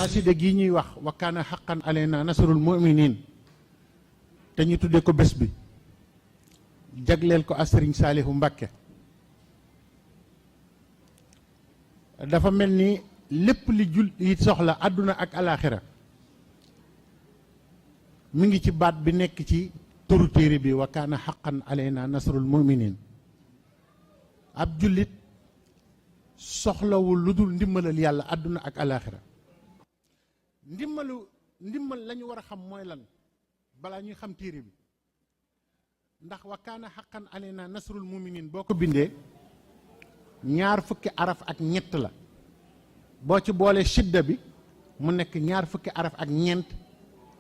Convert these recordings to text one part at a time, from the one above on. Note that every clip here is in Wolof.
xasida gi ñuy wax wa kaana haqqan alayna nasrul mu'minin te ñu tuddee ko bés bi jagleel ko Sëriñ Saalihu Mbàkke dafa mel ni lépp li jul yi soxla àdduna ak alaaxira mi ngi ci baat bi nekk ci turu téere bi wa kaana haqqan alayna nasrul mu'minin ab jullit soxlawul lu dul ndimbalal yàlla àdduna ak alaaxira ndimbal la ñu war a xam mooy lan balaa ñuy xam téere bi ndax wa kaana haqqan alayna nasrul mu'minin boo ko bindee ñaar fukki araf ak ñett la boo ci boolee shidda bi mu nekk ñaar fukki araf ak ñeent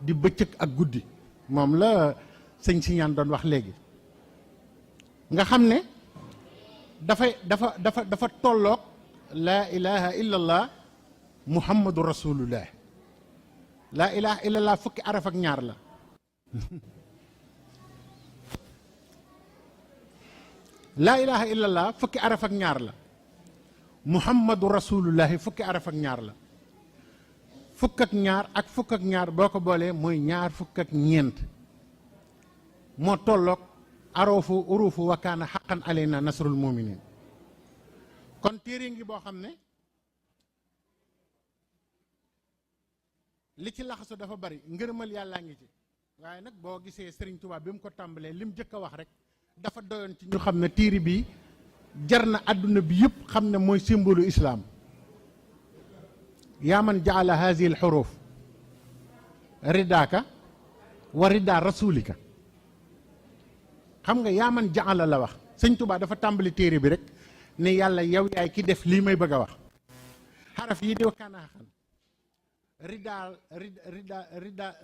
di bëccëg ak guddi moom la sëñ si ñaan doon wax léegi nga xam ne dafa tolloog laa ilaha illallah muhammadu rasulullah laa ilaha illallah fukki araf ak ñaar la laa ilaha illallah fukki araf ak ñaar la muhammadu rasulullahi fukki araf ak ñaar la fukk ak ñaar ak fukk ak ñaar boo ko boolee mooy ñaar fukk ak ñeent moo tolloog urufu wa kaana haqqan alayna nasrul muminin kon téere ngi boo xam ne li ci laxasu dafa bari ngërëmal yàllaa ngi ci waaye nag boo gisee Sëriñ Tuubaa bi mu ko tàmbalee lim jëkk a wax rek dafa doyoon ci ñu xam ne téere bi jar na àdduna bi yëpp xam ne mooy symbole islaam yaa man jaala haadihi al xuruf ridaaka wa rida rasulika xam nga yaa man jaala la wax Sëñ Tuubaa dafa tàmbali téere bi rek ne yàlla yow yaay ki def lii may bëgg a wax xaraf yi di wa kaana haqqan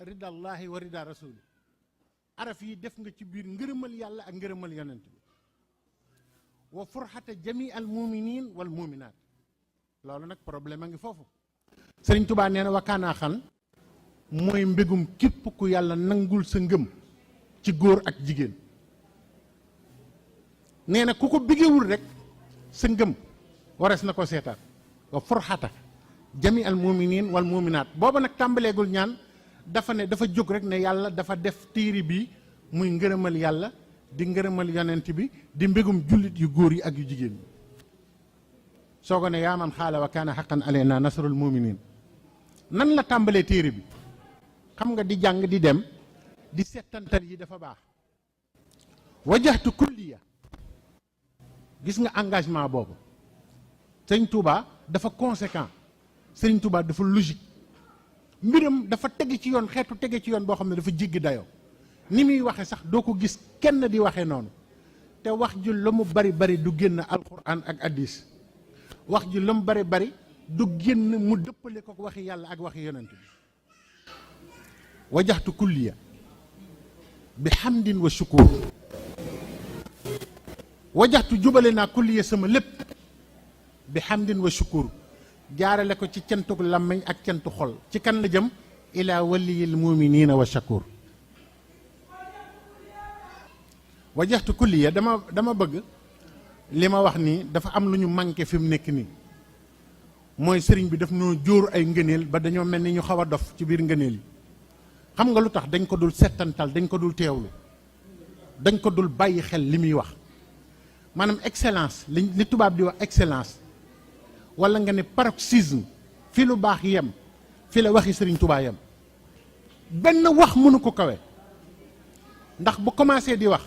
ridallaahi wa rida rasuli araf yi def nga ci biir ngërëmal yàlla ak ngërëmal yonent bi wa furxata jami al muminin wal muminaat loolu nag problème a ngi foofu Sëriñ Tuubaa nee na wa kaana haqqan mooy mbégum képp ku yàlla nangul sa ngëm ci góor ak jigéen nee na ku ko bigewul rek sa ngëm warees na ko seetaat wa furxata jami al muminin wal muminaat booba nag tàmbaleegul ñaan dafa jóg rek ne yàlla dafa def téere bi muy ngërëmal yàlla di ngërëmal yonent bi di mbégum jullit yu góor yi ak yu jigéen ñi soo ko ne yaa man xaala wa kaana haqqan alayna nasrul muminin nan la tàmbalee téere bi xam nga di jàng di dem di settantal yi dafa baax wajjahtu kulliya gis nga engagement boobu Sëriñ Tuubaa dafa conséquent Sëriñ Tuubaa dafa logique mbiram dafa tege ci yoon xeetu tege ci yoon boo xam ne dafa jéggi dayoo ni muy waxe sax doo ko gis kenn di waxee noonu te wax ji lu mu bari bari du génn alquran ak addis wax ji lu mu bari bari du génn mu dëppale ko waxi yàlla ak waxi yonent bi wajaxtu kulliya bi hamdin wa shukur wajaxtu jubale naa kulliya sama lépp bi hamdin wa shukur jaarale ko ci cantuk làmmiñ ak cantu xol ci kan la jëm ila waliyil muminina wa shakur wajaxtu kulliya dama bëgg li ma wax nii dafa am lu ñu manqué fi mu nekk nii mooy sëriñ bi daf noo jóor ay ngëneel ba dañoo mel ni ñu xaw a dof ci biir ngëneel yi xam nga lu tax dañ ko dul settantal dañ ko dul teewlu dañ ko dul bàyyi xel li muy wax maanaam excellence li tubaab di wax excellence wala nga ne paroxysme fi lu baax yem fi la waxi Sëriñ Tuubaa yem benn wax mënu ko kawe ndax bu commencé di wax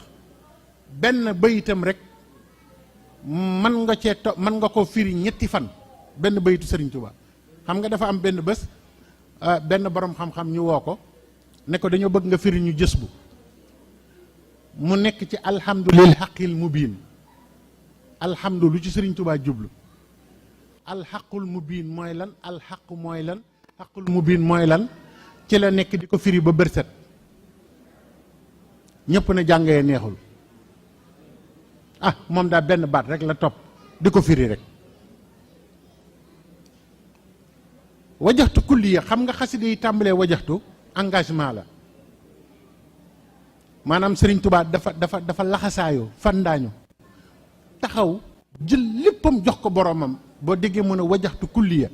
benn bayitam rek mën nga ko firi ñetti fan benn bayitu Sëriñ Tuubaa xam nga dafa am benn bés benn borom xam-xam ñu woo ko ne ko dañoo bëgg nga firi ñu jës bu mu nekk ci alhamdulil xaqil mubiin alhamdu lu ci Sëriñ Tuubaa jublu alxaqul mubiin mooy lan alxaq mooy lan xaqul mubiin mooy lan ci la nekk di ko firi ba bërset ñëpp na jàngee neexul moom daa benn baat rek la topp di ko firi rek wajaxtu kulliya xam nga xasida yi tàmbalee wajaxtu engagement la maanaam Sëriñ Tuubaa dafa laxasaayoo fandaañu taxaw jël léppam jox ko boromam boo déggee mën a wajaxtu kulliya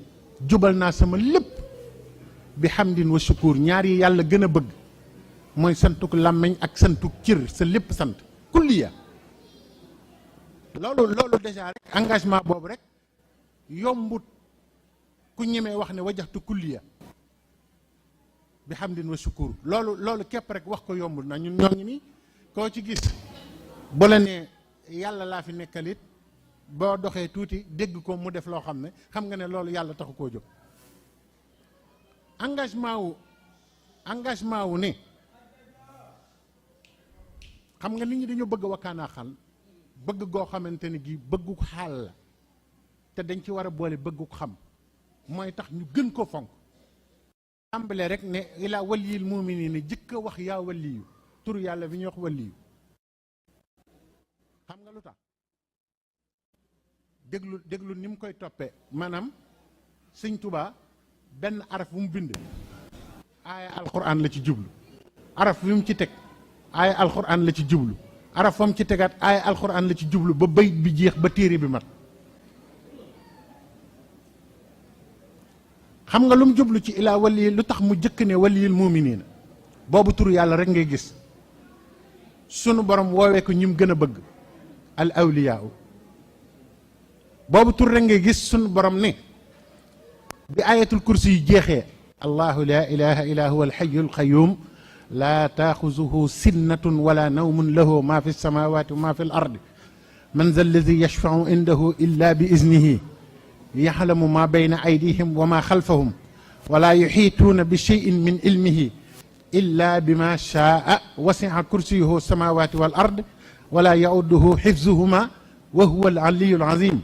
jubal naa sama lépp bi hamdin wa shukur ñaar yi yàlla gën a bëgg mooy santuk làmmeñ ak santuk cër sa lépp sant kulliya loolu déjà rek engagement boobu rek yombut ku ñemee wax ne wajaxtu kulliya bi hamdin wa shukur loolu képp rek wax ko yombul na ñun ñoo ngi nii koo ci gis bu la ne yàlla laa fi nekkalit boo doxee tuuti dégg ko mu def loo xam ne xam nga ne loolu yàlla taxu koo jóg engagement wu ne xam nga nit ñi dañoo bëgg wakkaanaa xal bëgg goo xamante ni gi bëggu xaal la te dañ ci war a boole bëggu xam mooy tax ñu gën ko fonk tàmbale rek ne ilaa waliyil mu'miniina jëkk a wax yaa waliyu turu yàlla bi ñuy wax waliyu xam nga lu tax déglu ni mu koy toppee maanaam sëñ Tuubaa benn araf bu mu bind aaya alquran la ci jublu araf bi mu ci teg aaya alquran la ci jublu araf fa mu ci tegaat aaya alquran la ci jublu ba bayit bi jeex ba téere bi mat xam nga lu mu jublu ci ilaa wali lu tax mu jëkk ne waliyil mu'miniina boobu turu yàlla rek ngay gis sunu borom woowee ko ñi mu gën a bëgg al awliyaa boobu tur rek ngay gis sunu borom ne bi ayatul kursi yi jeexee allahu la ilaha illa huwa alxayu alqayum laa taaxuzuhu sinnatun wala nawmun lahu ma fi lsamawati wa ma fi l ardi man za alladi yashfau indahu illa bi iznihi yaxlamu ma bayna aydihim wa ma xalfahum wala yuxiituuna bi cheyin min ilmihi illa bima shaa wasia kursiyuhu samawati wal ard wala yauduhu xifzuhuma wa huwa al aliyu al azim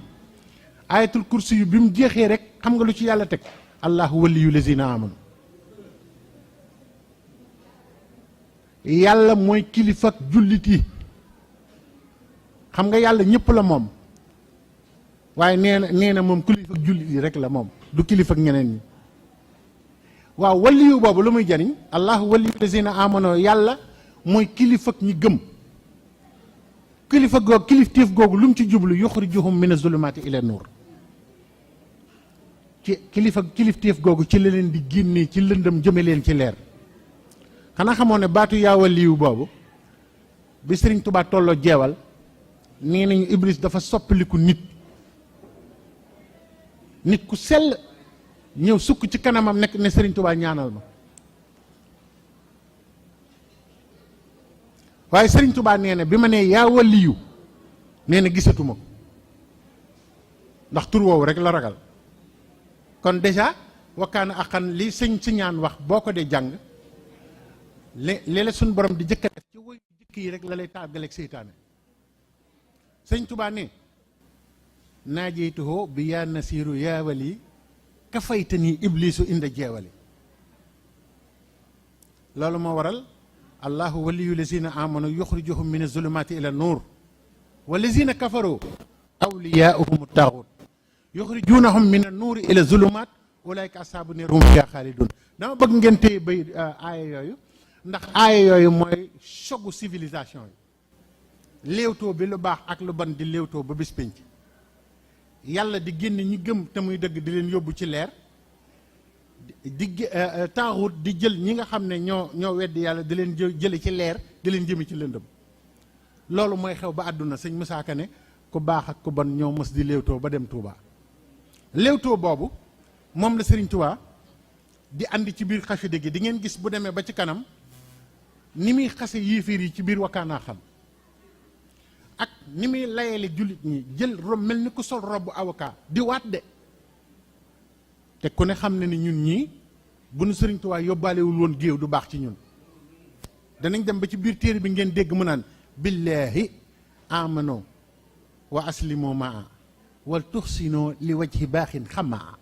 ayatul kursi yu bi mu jeexee rek xam nga lu ci yàlla teg allahu waliyu lazina amanu yàlla mooy kilifak jullit yi xam nga yàlla ñëpp la moom waaye nee na moom kilifak jullit yi rek la moom du kilifak ñeneen ñi waaw waliyu boobu lu muy jariñ allahu waliyu lazina amanu yàlla mooy kilifak ñi gëm kilifa googu kilifteef googu lu mu ci jublu yuxrijuhum mina zulumaati ila nuur ci kilifteef googu ci la leen di génnee ci lëndëm jëme leen ci leer xanaa xamoo ne baatu yaa waliyu boobu bi Sëriñ Tuubaa tolloo jeewal nee nañu Iblis dafa soppaliku nit ku sell ñëw sukk ci kanamam nekk ne Sëriñ Tuubaa ñaanal ma waaye Sëriñ Tuubaa nee na bi ma nee yaa waliyu nee na gisatuma ko ndax tur woowu rek la ragal kon déjà wakkaana axan li sëñ si ñaan wax boo ko dee jàng léeg-léeg suñu borom di jëkka def ci woy jëkk yi rek la lay tàggaleeg seytaane sëñ Tuubaa ne naajeytuhoo bi yaa nasiiru yaa wali kafaytani iblisu inda jeewali loolu moo waral allahu waliyu lazina amanu yuxrijuhum min azulumati ila nuur wa lazina kafaru awliyaauhum taaxut yuxrijunahum min annuuri ila zulumat ulaika ashabu neer hum fiha xaalidun dama bëgg ngeen téye bay aaya yooyu ndax aaya yooyu mooy chogu civilisation yi léewtoo bi lu baax ak lu bon di léewtoo ba bis pénc yàlla di génn ñi gëm te muy dëgg di leen yóbbu ci leer di taaxut di jël ñi nga xam ne ñoo weddi yàlla di leen jële ci leer di leen jëme ci lëndëm loolu mooy xew ba àdduna sëñ Musaa Ka ne ku baax ak ku bon ñoo mës di léewtoo ba dem Touba léewtoo boobu moom la Sëriñ Touba di andi ci biir xasida gi di ngeen gis bu demee ba ci kanam ni muy xase yéeféer yi ci biir wakkaanaa xam ak ni muy layele jullit ñi jël mel ni ku sol robu avocat di waat de te ku ne xam ne ni ñun ñii bu nu Sëriñ Tuubaa yóbbaalewul woon géew du baax ci ñun danañ dem ba ci biir téere bi ngeen dégg mu naan billaahi amano wa aslimoo maa wal tuxsinoo li wajhi baaxin xamaa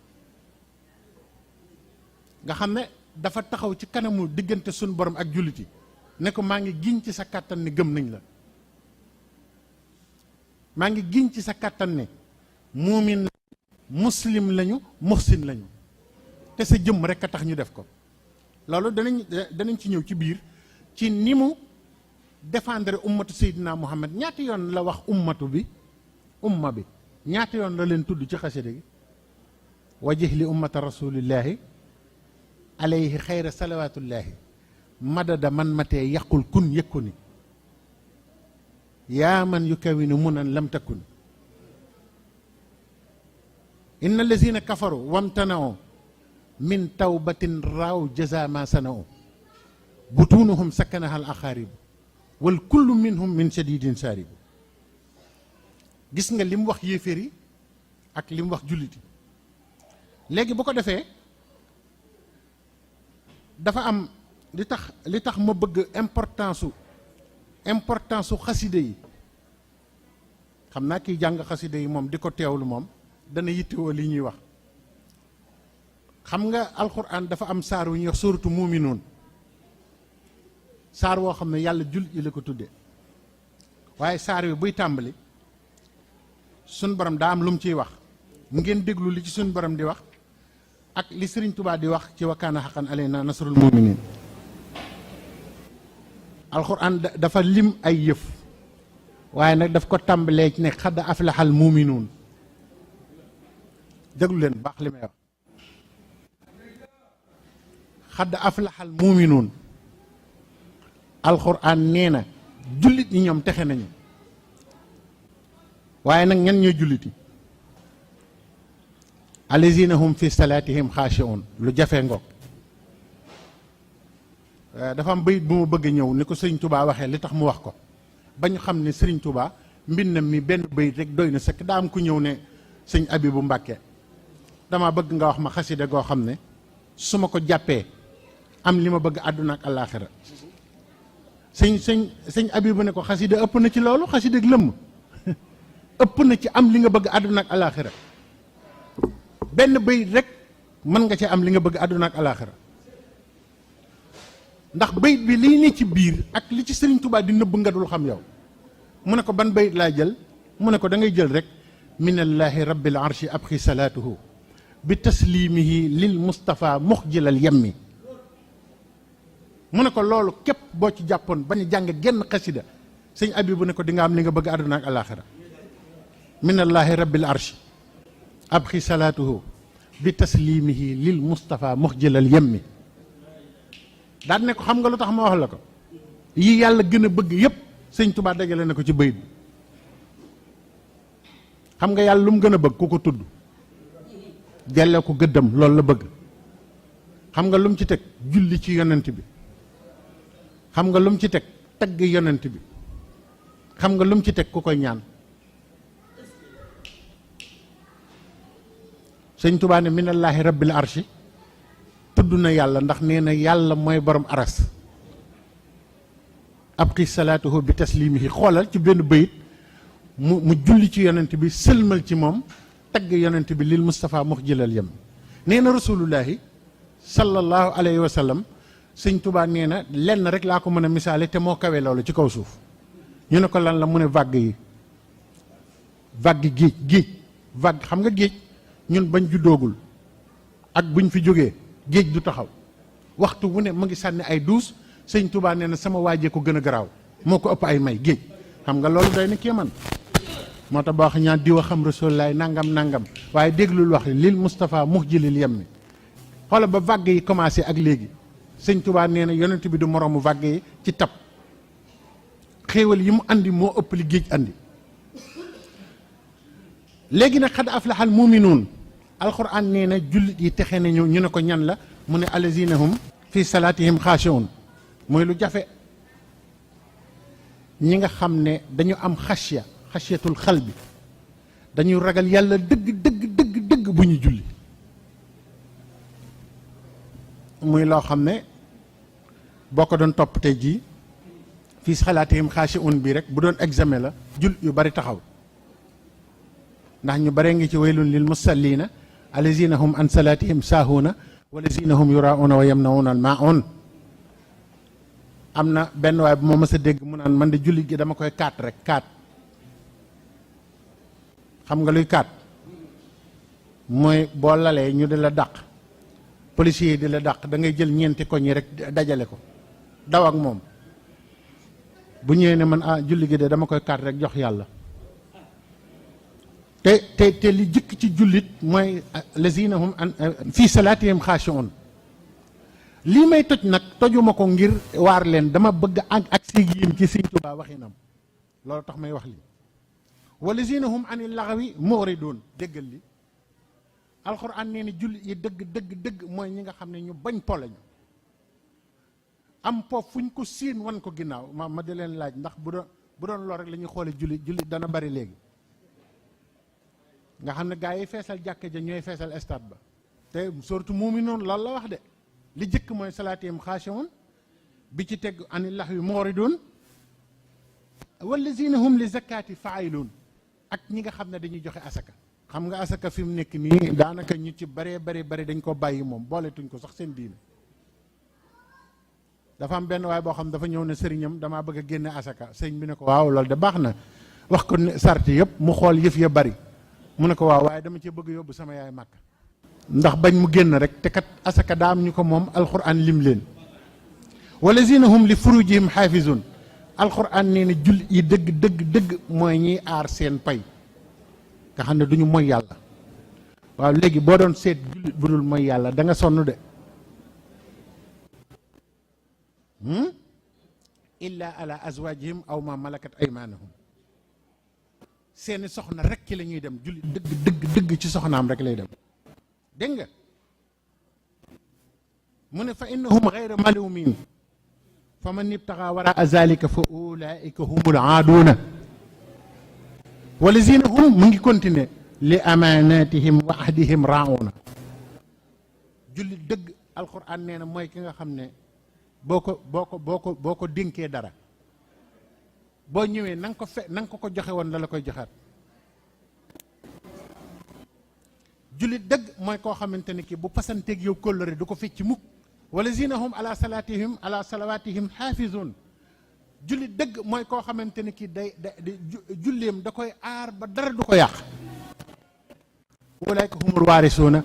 nga xam ne dafa taxaw ci kanamu diggante suñu borom ak jullit yi ne ko maa ngi giñ ci sa kàttan ne gëm nañ la maa ngi giñ ci sa kàttan ne muumin muslim lañu muhsin lañu te sa jëmm rek a tax ñu def ko loolu danañ ci ñëw ci biir ci ni mu défendre ummatu Seydina Muhammad ñaata yoon la wax umma bi ñaata yoon la leen tudd ci xasida gi wajih li ummata rasulillahi alayhi xayra salawatullahi madada man matee yaqul kun yëkkuni yaa man yukawinu munan lam takun inna allazina kafaru wamtanao min tawbatin raaw jaza ma sanao butunuhum sakkanaha al axaaribu wal kullu minhum min shadidin saaribu. gis nga li mu wax yéeféer yi ak li mu wax jullit yi. léegi bu ko defee dafa am li tax ma bëgg importance su xaside yi. xam naa kiy jàng xaside yi moom di ko teewlu moom dana yittewoo li ñuy wax. xam nga alxuraan dafa am saar wu ñuy wax suuratu muuminuun, saar woo xam ne yàlla jullit yi la ko tuddee. waaye saar wi buy tàmbali suñ borom daa am lu mu ciy wax, ngeen déglu li ci suñ borom di wax ak li Sëriñ Tubaa di wax ci wa kaana haqqan alaynaa nasrul mu'miniin. alxuraan dafa lim ay yëf, waaye nag daf ko tàmbalee ci ne xad aflaxal muuminuun. déglu leen baax li may wax. xad aflaxal muuminuun. alxuraan nee na jullit ñi ñoom texe nañu, waaye nag ñan ñooy jullit yi. allazina hum fi salaatihim xaashi'uun. lu jafe ngoog. dafa am bayit bu ma bëgg ñëw ni ko sëriñ Touba waxee li tax mu wax ko ba ñu xam ne sëriñ Touba mbindam mi benn bayit rek doy na sëkk. daa am ku ñëw ne sëñ Abibu Mbàkke dama bëgg nga wax ma xasida goo xam ne su ma ko jàppee am li ma bëgg àdduna ak àllaaxira. sëñ Abibu ne ko xasida ëpp na ci loolu, xasida ak lëmm ëpp na ci am li nga bëgg àdduna ak àllaaxira. benn bayit rek mën nga ci am li nga bëgg àdduna ak àllaaxira. ndax bayit bi lii ne ci biir ak li ci Sëriñ Tuubaa di nëbb nga dul xam yow. mu ne ko ban bayit laa jël, mu ne ko da ngay jël rek minallaahi rabbil arshi abxi salaatuhu bi taslimihi lil Mustafa muxjilal yemmi. mu ne ko loolu képp boo ci jàppoon bañ a jàng genn xasida sëñ Abibu ne ko di nga am li nga bëgg àdduna ak àllaaxira. minallaahi rabbil arshi abxi salaatuhu bi taslimihi lil Mustafa muxjilal yemmi. daan ne ko xam nga lu tax ma wax la ko, yi yàlla gën a bëgg yépp sëñ Tuubaa dajale na ko ci bayit bi. xam nga yàlla lu mu gën a bëgg ku ko tudd jelle ko gëddam, loolu la bëgg. xam nga lu mu ci teg julli ci yonent bi. xam nga lu mu ci teg tagg yonent bi. xam nga lu mu ci teg ku koy ñaan. sëñ Tuubaa ne minallaahi rabbil arshi tudd na yàlla ndax nee na yàlla mooy borom aras. abqi salaatuhu bi taslimihi. xoolal ci benn bayit mu julli ci yonent bi, sëlmal ci moom, tagg yonent bi lil Mustafa muxjilal yem. nee na rasulullahi sallallahu alayhi wa sallam sëñ Tuubaa nee na lenn rek laa ko mën a misaale te moo kawe loolu ci kaw suuf. ñu ne ko lan la, mu ne vague yi. vague géej vague. xam nga géej ñun bañ juddoogul ak buñ fi jógee géej du taxaw, waxtu wu ne mu ngi sànni ay duus. sëñ Tuubaa nee na sama waajee ko gën a garaaw, moo ko ëpp ay may géej. xam nga loolu doy na kéemaan. moo tax ba wax ñaan diwa xam rasulullaay nangam waaye déglul wax lil Mustafa muxjilil yemmi. xoola ba vague yi commencé ak léegi sëñ Tuubaa nee na yonent bi du moroomu vague yi ci tab. xéewal yi mu andi moo ëpp li géej andi. léegi nag xad aflaxal muuminuun. alxuraan nee na jullit yi texe nañu. ñu ne ko ñan la, mu ne allazina hum fi salaatihim xaashi'uun. mooy lu jafe. ñi nga xam ne dañu am xasyatul xalbi, dañuy ragal yàlla dëgg bu ñu julli. muy loo xam ne boo ko doon topp tey jii fii salaatihim xaashi'uun bi rek bu doon examen la jul yu bari taxaw. ndax ñu bare ngi ci waylun lil musallina allazina hum an salaatihim saahuuna wallazina hum yuraa'uuna wa yamna'uuna al-maa'uun. am na benn waay bu ma mës a dégg mu naan man de julli gi dama koy kaat rek kaat. xam nga luy kaat mooy boo lalee ñu di la dàq, policier yi di la dàq, da ngay jël ñeenti koñ yi rek dajale ko daw ak moom. bu ñëwee ne man julli gi de dama koy kaat rek jox yàlla. te li jëkk ci jullit mooy lazina hum fii salaatihim xaashi'uun. lii may toj nag tojuma ko ngir waar leen, dama bëgg ak si yéen ci Sëñ Tuubaa waxinam, loolu tax may wax lii. walazina hum anil laxwi muridun, déggal li alxuraan nee ni jullit yi dëgg mooy ñi nga xam ne ñu bañ po lañu, am po fuñ ko siin wan ko ginnaaw. ma di leen laaj ndax bu doon lool rek la ñuy xoole jullit dana bari léegi, nga xam ne gaa yi feesal jàkka ja ñooy feesal stade ba. te surtout mu'minuun loolu la wax de, li jëkk mooy salaatihim xaashi'uun, bi ci teg anil laxwi mu'riduun, wallazina hum li zakaati faa'iluun, ak ñi nga xam ne dañuy joxe asaka. xam nga asaka fi mu nekk nii daanaka ñu ci bari dañ ko bàyyi moom, booletuñ ko sax seen diine. dafa am benn waay boo xam dafa ñëw ne sëriñam damaa bëgg a génne asaka. sëriñ bi ne ko waaw loolu de baax na, wax ko sarti yëpp mu xool yëf ya bari, mu ne ko waaw waaye dama ci bëgg yóbbu sama yaay màkk, ndax bañ mu génn rek, te kat asaka daa am ñu ko moom, alquran lim leen. walazina hum li furujihim xaafizun, alquran nee na jullit yi dëgg mooy ñiy aar seen pay, nga xam ne duñu mooy yàlla. waaw léegi boo doon seet jullit bu dul mooy yàlla da nga sonn de. illa ala azwajihim aw ma malakat aymanuhum, seeni soxna rek ci la ñuy dem. jullit dëgg ci soxnaam rek lay dem, dégg nga. mu ne fa innahum gayra malumin fa man ibtaxa waraa zalika fa ulaika humul aaduuna. walazina hum, mu ngi continuer, li amanatihim wa ahdihim rauna. jullit dëgg alquran nee na mooy ki nga xam ne boo ko dénkee dara, boo ñëwee na nga ko joxe woon la koy joxaat. jullit dëgg mooy koo xamante ne ki bu pasanteeg yow kóllëre du ko fecc mukk. walazina hum ala salawatihim xaafizun. jullit dëgg mooy koo xamante ne ki julleem da koy aar ba dara du ko yàq. ulaika humul waarisuuna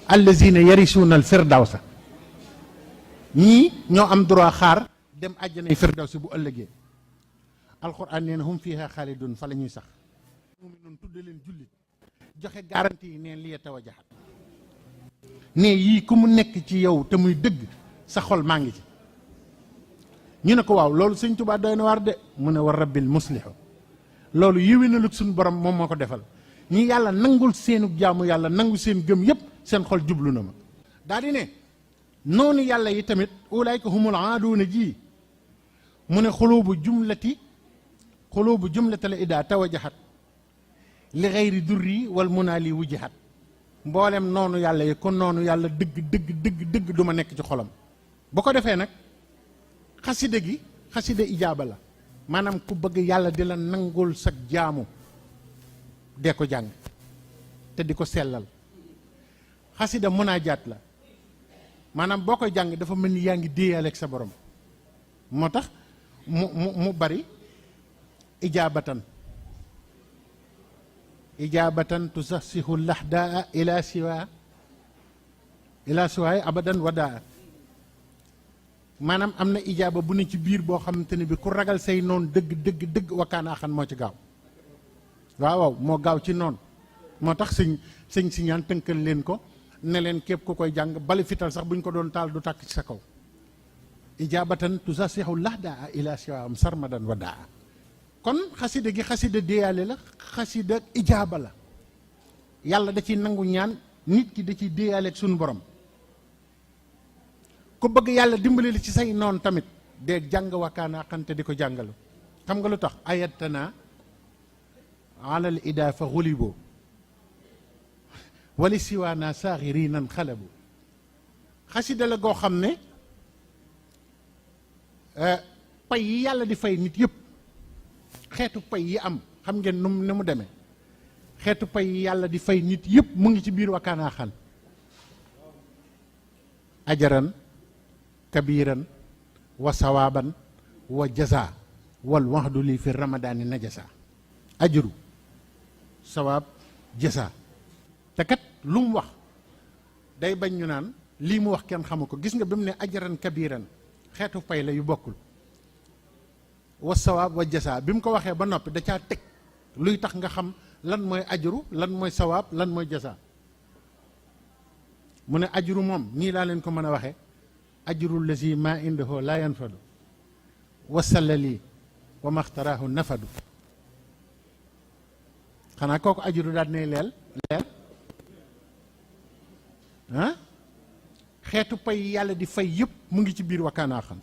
allazina yarisuuna al firdawsa, ñii ñoo am droit xaar dem àjjanay firdawsi bu ëllëgee. alquran nee na hum fiha xaalidun, fa la ñuy sax. mu'minuun tudde leen jullit, joxe garantie yi neen liy tawajahat ne yii ku mu nekk ci yow te muy dëgg sa xol maa ngi ci. ñu ne ko waaw loolu Sëñ Tuubaa doy na waar de, mu ne war rabbil muslihu, loolu yéwénalug suñu borom moom moo ko defal. ñi yàlla nangul seenu jaamu yàlla, nangu seen gëm yépp, seen xol jublu na ma. daal di ne noonu yàlla yi tamit ulaayka humul aaduuna ji, mu ne xulubu jumlatal ida tawajahat li xayri durri wal munaali wujihat. mboolem noonu yàlla yi kon noonu yàlla dëgg du ma nekk ci xolam. bu ko defee nag xasida ijaaba la, maanaam ku bëgg yàlla di la nangul sa jaamu dee ko jàng te di ko sellal. xasida munaajaat la, maanaam boo koy jàng dafa mel ni yaa ngi déeyaale ak sa borom. moo tax mu bari ijaabatan tusassihu lahdaa ila siwaay abadan wadaa. maanaam am na ijaaba bu ne ci biir boo xamante ne bi ku ragal say noon dëgg wakkaana axan moo ci gaaw. waaw moo gaaw ci noonu. moo tax sëñ si ñaan tënkal leen ko ne leen képp ku koy jàng bali fital sax buñ ko doon taal du tàkk ci sa kaw. ijaabatan tusassihu lahdaa ila siwaam sarmadan wadaa. kon xasida gi xasida déyaale la, xasida ijaaba la. yàlla da ciy nangu ñaan, nit ki da ciy déyaale ak suñu borom. ku bëgg yàlla dimbali la ci say noon tamit de jàng wakkaana xante di ko jàngalu. xam nga lu tax ayatana alal ida fa xulibo wali siwaana saaxirinan xalabu. xasida la goo xam ne pay yi yàlla di fay nit yëpp, xeetu pay yi am xam ngeen ni mu demee. xeetu pay yi yàlla di fay nit yëpp mu ngi ci biir wakkaanaa xan. ajaran kabiran wa sawaaban wa jaza wal waxdu li fi ramadaani najasa. ajru sawaab jaza. te kat lu mu wax day bañ ñu naan lii mu wax kenn xamu ko. gis nga bi mu ne ajaran kabiran xeetu pay la yu bokkul. wa sawaab wa jaza bi mu ko waxee ba noppi da caa teg luy tax nga xam lan mooy ajru, lan mooy sawaab, lan mooy jaza. mu ne ajru moom nii laa leen ko mën a waxee ajrul lazi ma indahu la yanfadu wasalla lii wa maxtaraahu nafadu xanaa kooku ajuru daal ne leel ah xeetu pay yàlla di fay yëpp mu ngi ci biir wakkaanaa xam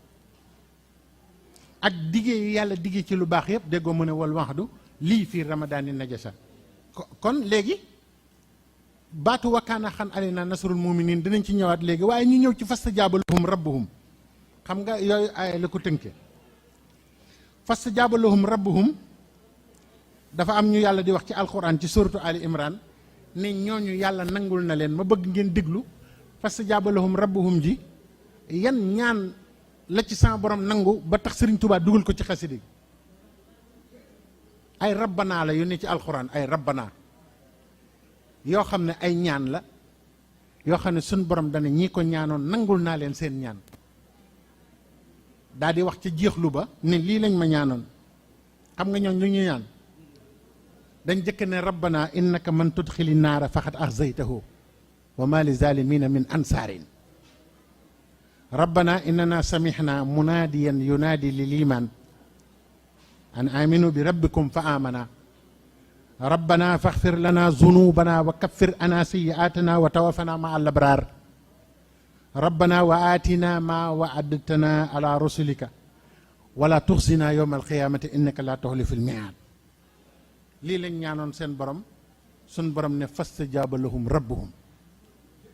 ak diggee yi yàlla diggee ci lu baax yëpp déggoo mu ne wal waxdu lii fii ramadaani najasa kon léegi baatu wakkaana xan alina nasrul muminin dinañ ci ñëwaat léegi waaye ñu ñëw ci fastajaaba lahum rabbuhum xam nga yooyu aaya la ko tënkee fastajaaba lahum rabbuhum dafa am ñu yàlla di wax ci alquran ci suratu ali imran ne ñooñu yàlla nangul na leen ma bëgg ngeen déglu fastajaaba lahum rabbuhum ji yan ñaan la ci sama borom nangu ba tax Sëriñ Tuubaa dugal ko ci xasida gi ay rabbanaa la yu ne ci alquran ay rabbanaa yoo xam ne ay ñaan la yoo xam ne suñ borom dana ñii ko ñaanoon nangul naa leen seen ñaan daal di wax ca jeexlu ba ne lii lañ ma ñaanoon xam nga ñooñ lu ñu ñaan dañ jëkk ne rabbana innaka man tudxili naara faqad axzaytahu wa ma li zalimina min ansaarin rabbana innana samixna munaadiyan yunaadi lil iman an aminu bi rabbikum fa amana rabbana faxfir lana zunubana wa kaffir ana sayyi'atina wa tawafana ma al abrar rabbana wa atina ma waadtana ala rusulika wala tuxzina yowma alqiyamati innaka la tuxlifu almiaad lii lañ ñaanoon seen borom suñ borom ne fastajaaba lahum rabbuhum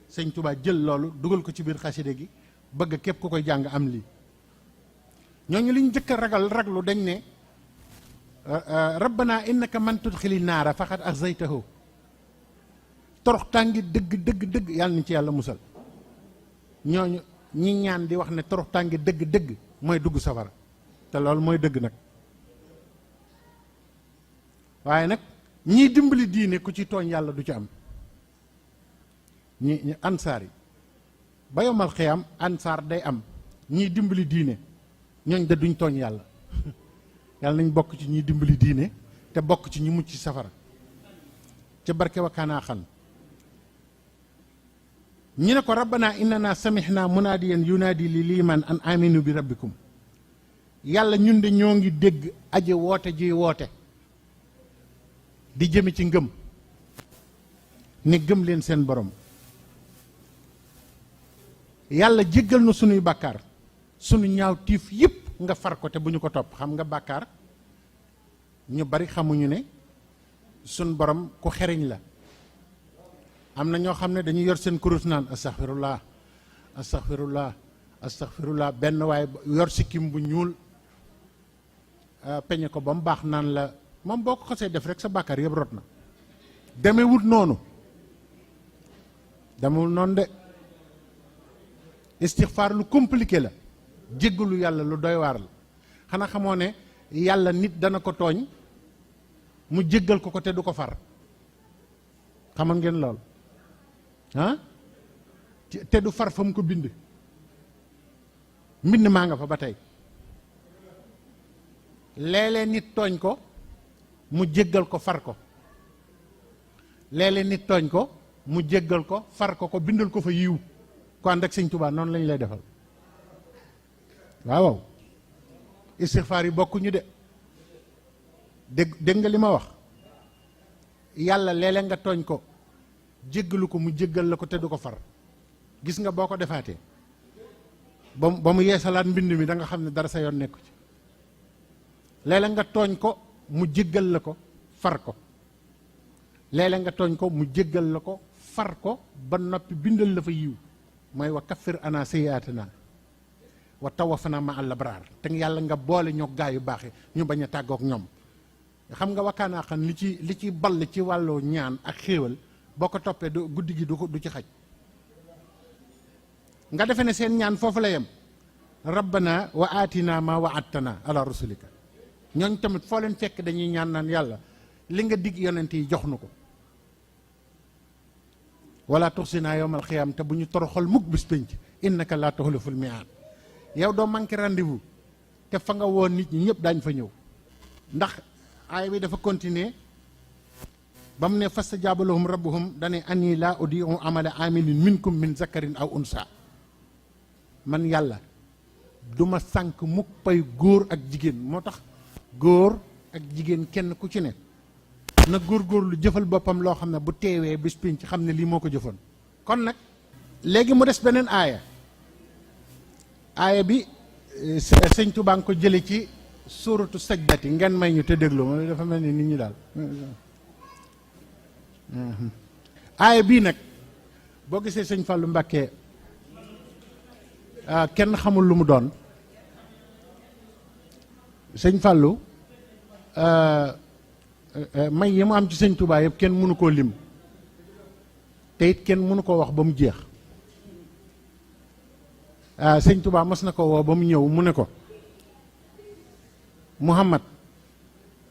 sëñ Tuubaa jël loolu dugal ko ci biir xaside gi bëgg képp ku koy jàng am lii ñooñu li ñu njëkk a raglu dañ ne rabbana innaka man tudxili naara faqad axzaytahu torox tàngi dëgg yàlla nañ ci yàlla musal ñooñu ñi ñaan di wax ne torox tàngi dëgg mooy dugg safara te loolu mooy dëgg nag waaye nag ñii dimbali diine ku ci tooñ yàlla du ci am ñi ansaar yi ba yomal xiyam ansaar day am ñii dimbali diine ñooñ da duñ tooñ yàlla yàlla nañ bokk ci ñiy dimbali diine te bokk ci ñi mucc ci safara ca barke wakkaanaa xan ñu ne ko rabbana innana samihna munaadiyan yunaadi li liiman an aminu bi rabbikum yàlla ñun de ñoo ngi dégg aji woote ji woote di jëme ci ngëm ne gëm leen seen borom yàlla jéggal na sunuy bàkkaar sunu ñaaw tiif yëpp nga far ko te bu ñu ko topp xam nga bàkkaar ñu bari xamuñu ne sun borom ku xereñ la am na ñoo xam ne dañuy yor seen kurus naan astaghfirullah astaghfirullah astaghfirullah benn waaye yor sikkim bu ñuul peñe ko ba mu baax naan la moom boo ko xasee def rek sa bàkkaar yëpp rot na demewut noonu de istighfar lu compliqué la jéggalu yàlla lu doy waar la xanaa xamoo ne yàlla nit dana ko tooñ mu jéggal ko te du ko far xamoon ngeen lool ah te du far fa mu ko bind mbind maa nga fa ba tey léeg-léeg nit tooñ ko mu jéggal ko far ko léeg-léeg nit tooñ ko mu jéggal ko far ko bindal ko fa yiw ko ànd ak sëñ Tuubaa noonu lañ lay defal waaw istixfaar yi bokkuñu de dégg nga li ma wax yàlla léeg-léeg nga tooñ ko jéggalu ko mu jéggal la ko te du ko far gis nga boo ko defaatee ba mu yeesalaat mbind mi da nga xam ne dara sa yoon nekku ci léeg-léeg nga tooñ ko mu jéggal la ko far ko léeg-léeg nga tooñ ko mu jéggal la ko far ko ba noppi bindal la fa yiw mooy wa kaffir ana sayyi'atina wa tawaffana ma al abraar te yàlla nga boole ñoo gaa yu baax yi ñu bañ a tàggook ñoom xam nga wakkaanaa xam li ci ball ci wàllu ñaan ak xéewal boo ko toppee du guddi gi du ci xaj nga defe ne seen ñaan foofu la yem rabbana wa atina ma wa'adtana ala rusulika ñooñ tamit foo leen fekk dañuy ñaan naan yàlla li nga dig yonent yi jox nu ko wala tuxsina yawmal xiyaam te bu ñu toroxal mukk bis pénc innaka laa tuxliful miaad yow doo manqué rendez-vous te fa nga woon nit ñi ñëpp daañ fa ñëw ndax aaya bi dafa continuer ba mu ne fastajaaba lahum rabbuhum dane ani laa udii'u amala amilin minkum min zakarin aw unsa man yàlla duma sànk mukk pay góor ak jigéen. moo tax góor ak jigéen kenn ku ci ne na góorgóorlu jëfal boppam loo xam ne bu teewee bis piñ ci xam ne lii moo ko jëfoon. kon nag léegi mu des beneen aaya bi sëñ Tuubaa nga ko jële ci suuratu sajdati ngeen may ñu te déglu ma dafa mel ni nit ñi daal. aaya bii nag boo gisee sëñ Fallou Mbacké kenn xamul lu mu doon. sëñ Fallou may yi mu am ci sëñ Tuubaa yëpp kenn mënu koo lim te it kenn mënu koo wax ba mu jeex. sëñ Tuubaa mas na ko woo ba mu ñëw mu ne ko Muhammad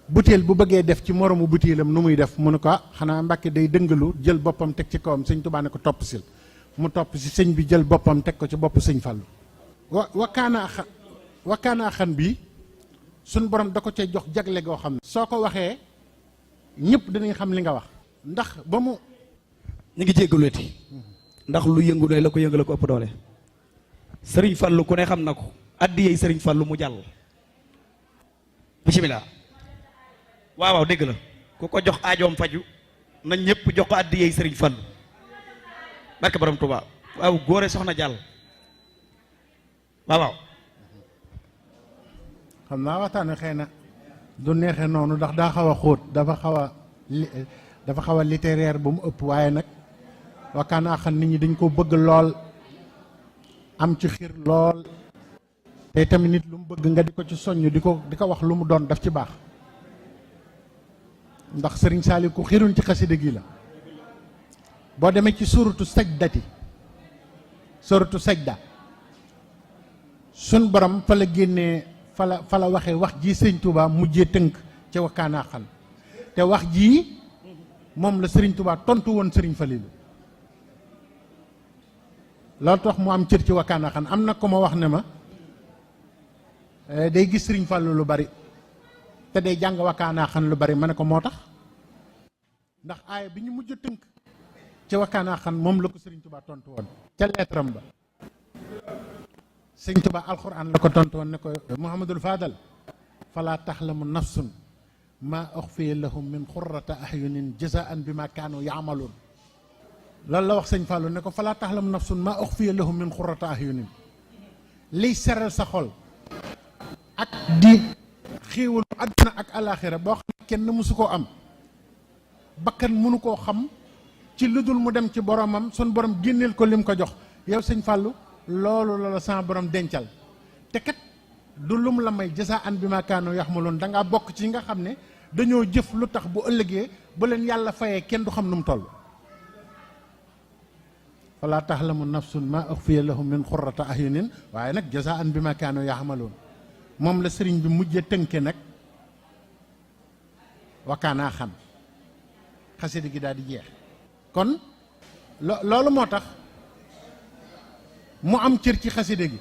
butéel bu bëggee def ci moromu butéelam nu muy def mu ne ko xanaa Mbàkke day dëngalu jël boppam teg ci kawam. sëñ Tuubaa ne ko topp sil mu topp si sëñ bi jël boppam teg ko ci bopp sëñ Fallou. wakkaanaa xan bii suñ borom da ko cay jox jagle goo xam ne soo ko waxee ñëpp danañ xam li nga wax. ndax ba mu ñu ngi jéggalueti ndax lu yëngu doy la ko yëngu la ko ëpp doole. sëriñ Fallou ku ne xam na ko addiyey sëriñ Fallou mu jàll. bisimilah. waaw dégg la ku ko jox aajoom faju nañ ñëpp jox ko addiyey sëriñ Fallou barke borom Touba. waaw góore soxna jàll. waaw. xam naa waxtaan wi xëy na du neexee noonu ndax daa xaw a xóot dafa xaw a littéraire ba mu ëpp. waaye nag wakkaanaa xam nit ñi dañ ko bëgg lool am ci xir lool te tamit nit lu mu bëgg nga di ko ci soññ di ko wax lu mu doon daf ci baax. ndax sëriñ Saaliw ku xiruñ ci xasida gi la. boo demee ci suratu sajdati suratu sajda sun borom fa la génnee fa la waxee wax ji sëriñ Touba mujjee tënk ca wakkaanaa xan te wax jii moom la sëriñ Touba tontu woon sëriñ Falilu. loolu tax mu am cër ci wakkaanaa xan. am na ko ma wax ne ma day gis sëriñ Fallou lu bari te day jàng wakkaanaa xan lu bari ma ne ko moo tax ndax aaya bi ñu mujj tënk ci wakkaanaa xan moom la ko sëriñ Touba tontu woon ca leetaram ba. sëriñ Touba alxuraan la ko tontu woon ne ko Muhammadul Fadal falaa taxlamu nafsun maa uxfiya lahum min xurrata ahyunin jazaan bi ma kaanu yaamaluun. loolu la wax sëñ Fallou ne ko falaa taxlamu nafsun maa uxfiya lahum min xurrata ahyunin liy seral sa xol ak di xéewalu àdduna ak alaaxira boo xam ne kenn mësu koo am bakkan mënu koo xam ci lu dul mu dem ci boromam sun borom génneel ko lim ko jox. yow sëñ Fallou loolu la sama borom dencal te kat du lum la may jasaan bi ma kaanu yaxmaloon da ngaa bokk ci nga xam ne dañoo jëf lu tax bu ëllëgee bu leen yàlla fayee kenn du xam nu mu toll. falaa taxlamu nafsun maa uxfiya lahum min xurrata ahyunin waaye nag jasaan bi ma kaanu yaxmaloon moom la sëriñ bi mujjee tënke nag wakkaanaa xan xasida gi daal di jeex. kon loolu moo tax mu am cër ci xasida gi.